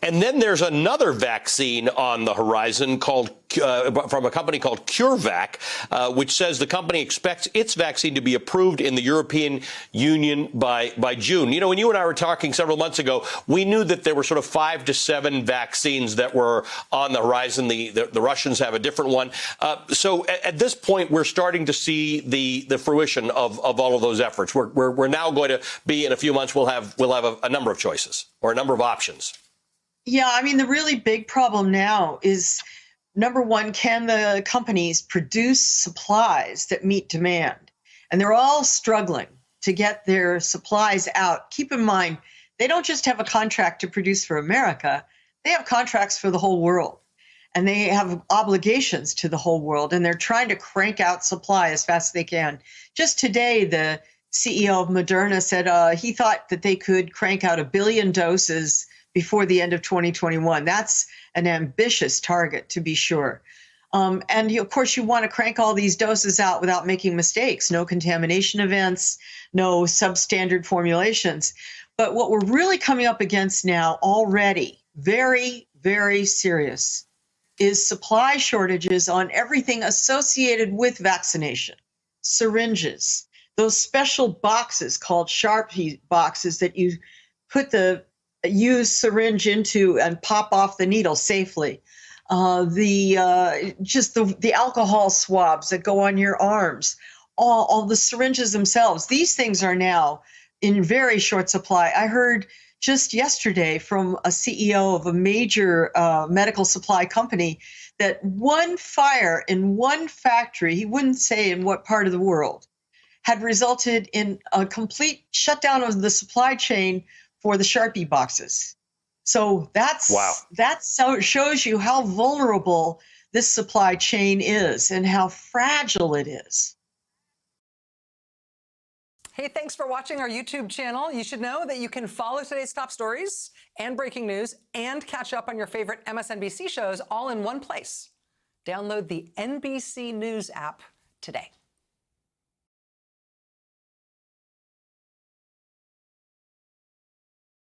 And then there's another vaccine on the horizon called from a company called CureVac, which says the company expects its vaccine to be approved in the European Union by June. You know, when you and I were talking several months ago, we knew that there were sort of 5 to 7 vaccines that were on the horizon. The Russians have a different one. So at this point, we're starting to see the fruition of all of those efforts. We're now going to be, in a few months, we'll have a number of choices or a number of options. Yeah, I mean, the really big problem now is, number one, can the companies produce supplies that meet demand? And they're all struggling to get their supplies out. Keep in mind, they don't just have a contract to produce for America, they have contracts for the whole world. And they have obligations to the whole world, and they're trying to crank out supply as fast as they can. Just today, the CEO of Moderna said he thought that they could crank out 1 billion doses before the end of 2021. That's an ambitious target, to be sure. And of course, you want to crank all these doses out without making mistakes, no contamination events, no substandard formulations. But what we're really coming up against now already, very, very serious, is supply shortages on everything associated with vaccination. Syringes, those special boxes called Sharpie boxes that you put the used syringe into and pop off the needle safely. The alcohol swabs that go on your arms, all the syringes themselves. These things are now in very short supply. I heard just yesterday from a CEO of a major medical supply company that one fire in one factory, he wouldn't say in what part of the world, had resulted in a complete shutdown of the supply chain for the Sharpie boxes. So that shows you how vulnerable this supply chain is and how fragile it is. Hey, thanks for watching our YouTube channel. You should know that you can follow today's top stories and breaking news and catch up on your favorite MSNBC shows all in one place. Download the NBC News app today.